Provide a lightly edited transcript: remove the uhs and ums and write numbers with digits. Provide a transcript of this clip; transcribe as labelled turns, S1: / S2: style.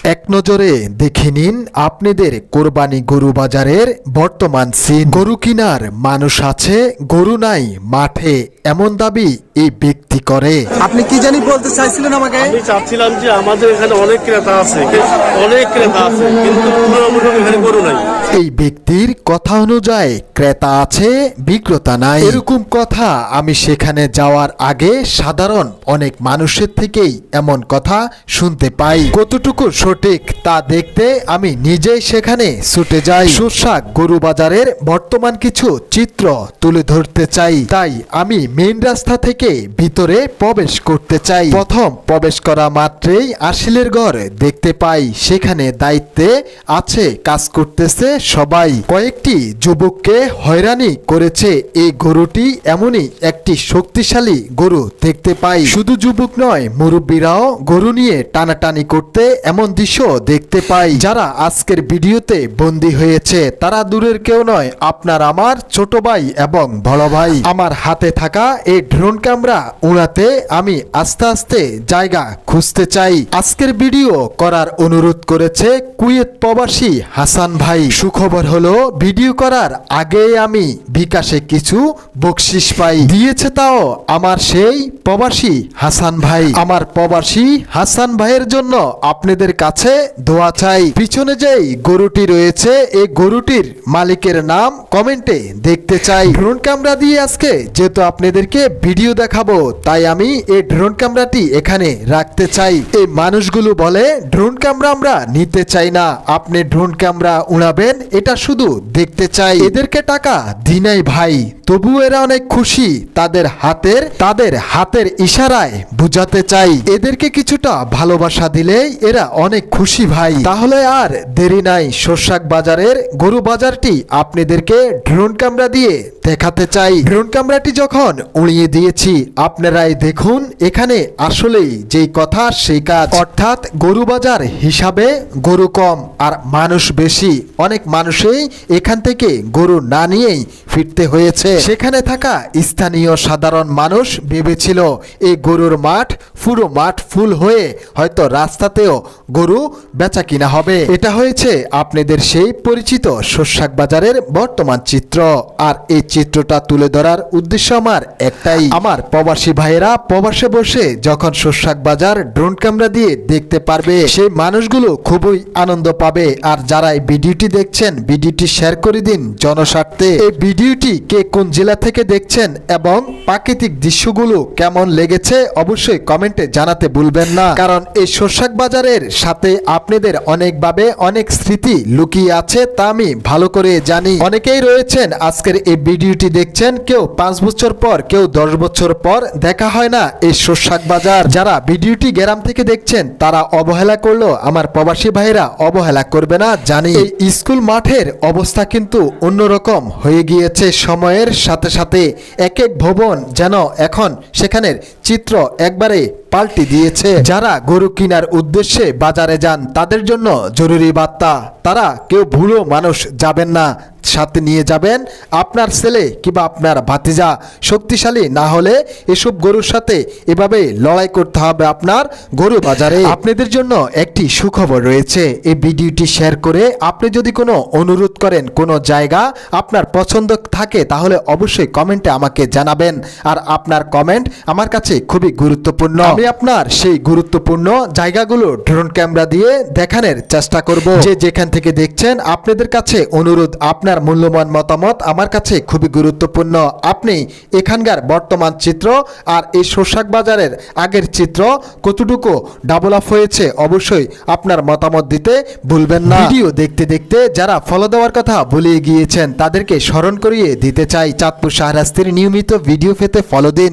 S1: এক নজরে দেখে নিন আপনাদের কোরবানি গরু বাজারের বর্তমান সিন। গরু কিনার মানুষ আছে, গরু নাই মাঠে, এমন দাবি এই ব্যক্তি করে।
S2: আপনি কি জানি বলতে চাইছিলেন আমাকে?
S3: আমি চাচ্ছিলাম যে আমাদের এখানে অনেক ক্রেতা আছে, কিন্তু এখানে গরু নাই।
S1: এই ব্যক্তির কথা অনুযায়ী ক্রেতা আছে, বিক্রেতা নাই। এরকম কথা আমি সেখানে যাওয়ার আগে সাধারণ অনেক মানুষের থেকেই এমন কথা শুনতে পাই। কতটুকু সঠিক তা দেখতে আমি নিজেই সেখানে ছুটে যাই। সুরসাক গরু বাজারের বর্তমান কিছু চিত্র তুলে ধরতে চাই, তাই আমি মেইন রাস্তা থেকে ভিতরে প্রবেশ করতে চাই। প্রথম প্রবেশ করা মাত্রই আশিলের ঘর দেখতে পাই। সেখানে দায়িত্বে আছে, কাজ করতেছে সবাই। কয়েকটি যুবককে হয়রানি করেছে এই গরুটি। এমনই একটি শক্তিশালী গরু দেখতে পাই। শুধু যুবক নয়, মুরব্বীরাও গরু নিয়ে টানাটানি করতে এমন দৃশ্য দেখতে পাই। যারা আজকের ভিডিওতে বন্দী হয়েছে তারা দূরের কেউ নয়, আপনার আমার ছোট ভাই এবং বড় ভাই। আমার হাতে থাকা এই ড্রোন ক্যামেরা উড়াতে আমি আস্তে আস্তে জায়গা খুঁজতে চাই। আজকের ভিডিও করার অনুরোধ করেছে কুয়েত প্রবাসী হাসান ভাই। সুখবর হলো ভিডিও করার আগে আমি বিকাশে কিছু বকশিস পাই। দিয়েছে তাও আমার সেই প্রবাসী হাসান ভাই। আমার প্রবাসী হাসান ভাইয়ের জন্য আপনাদের কাছে দোয়া চাই। পিছনে যেই গরুটি রয়েছে এই গরুটির মালিকের নাম কমেন্টে দেখতে চাই। ড্রোন ক্যামেরা দিয়ে আজকে যেহেতু আপনাদেরকে ভিডিও দেখাবো, তাই আমি এই ড্রোন ক্যামেরাটি এখানে রাখতে চাই। এই মানুষগুলো বলে ড্রোন ক্যামেরা আমরা নিতে চাই না, আপনি ড্রোন ক্যামেরা উড়াবেন এটা শুধু দেখতে চাই। এদেরকে টাকা দিনাই ভাই, তবু এরা অনেক খুশি। তাদের হাতের ইশারায় বুঝাতে চাই এদেরকে কিছুটা ভালোবাসা দিলেই এরা অনেক খুশি ভাই। তাহলে আর দেরি নাই, সুরসাক বাজারের গরু বাজারটি আপনাদেরকে ড্রোন ক্যামেরা দিয়ে দেখাতে চাই। ড্রোন ক্যামেরাটি যখন উড়িয়ে দিয়েছি আপনারাই দেখুন, এখানে আসলেই যেই কথা সেই কাজ। অর্থাৎ গরু বাজার হিসাবে গরু কম আর মানুষ বেশি। অনেক মানুষই এখান থেকে গরু না নিয়েই ফিরতে হয়েছে। সেখানে থাকা স্থানীয় সাধারণ মানুষ ভেবেছিল এই গরুর মাঠ পুরো মাঠ ফুল হয়ে হয়তো রাস্তাতেও গরু বেচা কিনা হবে। এটা হয়েছে আপনাদের সেই পরিচিত সুরসাক বাজারের বর্তমান চিত্র। আর এই চিত্রটা তুলে ধরার উদ্দেশ্য আমার একটাই, আমার প্রবাসী ভাইয়েরা প্রবাসে বসে যখন সুরসাক বাজার ড্রোন ক্যামেরা দিয়ে দেখতে পারবে সেই মানুষগুলো খুবই আনন্দ পাবে। আর যারা এই ভিডিওটি দেখছেন ভিডিওটি শেয়ার করে দিন জনস্বার্থে। এই ভিডিওটি কে কোন জেলা থেকে দেখছেন এবং প্রাকৃতিক দৃশ্যগুলো কেমন লেগেছে অবশ্যই কমেন্টে জানাতে ভুলবেন না, কারণ এই সুরসাক বাজারের সাথে আপনাদের অনেকভাবে অনেক স্মৃতি লুকিয়ে আছে তা আমি ভালো করে জানি। অনেকেই রয়েছেন আজকের এই ভিডিওটি দেখছেন, কেউ 5 বছর পর, কেউ 10 বছর পর দেখা হয় না এই সুরসাক বাজার। যারা ভিডিওটি গ্রাম থেকে দেখছেন তারা অবহেলা করলো, আমার প্রবাসী ভাইরা অবহেলা করবে না জানি। এই স্কুল মাঠের অবস্থা কিন্তু অন্যরকম হয়ে গিয়েছে সময়ের সাথে সাথে। এক এক ভবন যেন এখন সেখানের চিত্র একবারে পাল্টে দিয়েছে। যারা গরু কেনার উদ্দেশ্যে বাজারে যান তাদের জন্য জরুরি বার্তা, তারা কেউ ভুলো মানুষ যাবেন না, সাথে নিয়ে যাবেন আপনার ছেলে কিংবা আপনার ভাতিজা। শক্তিশালী না হলে এসব গরুর সাথে এভাবে লড়াই করতে হবে আপনার গরু বাজারে। আপনাদের জন্য একটি সুখবর রয়েছে, এই ভিডিওটি শেয়ার করে আপনি যদি কোনো অনুরোধ করেন, কোনো জায়গা আপনার পছন্দ থাকে তাহলে অবশ্যই কমেন্টে আমাকে জানাবেন। আর আপনার কমেন্ট আমার কাছে খুবই গুরুত্বপূর্ণ। আমি আপনার সেই গুরুত্বপূর্ণ জায়গাগুলো ড্রোন ক্যামেরা দিয়ে দেখানোর চেষ্টা করব। যে যেখান থেকে দেখছেন আপনাদের কাছে অনুরোধ, আপনার মূল্যবান মতামত আমার কাছে খুবই গুরুত্বপূর্ণ। আপনি এখানকার বর্তমান চিত্র আর এই সুরসাক বাজারের আগের চিত্র কতটুকু ডাবল আপ হয়েছে অবশ্যই আপনার মতামত দিতে ভুলবেন না। ভিডিও দেখতে দেখতে যারা ফলো দেওয়ার কথা ভুলে গিয়েছেন তাদেরকে স্মরণ করিয়ে দিতে চাই, চাঁদপুর শাহরাস্তির নিয়মিত ভিডিও পেতে ফলো দিন।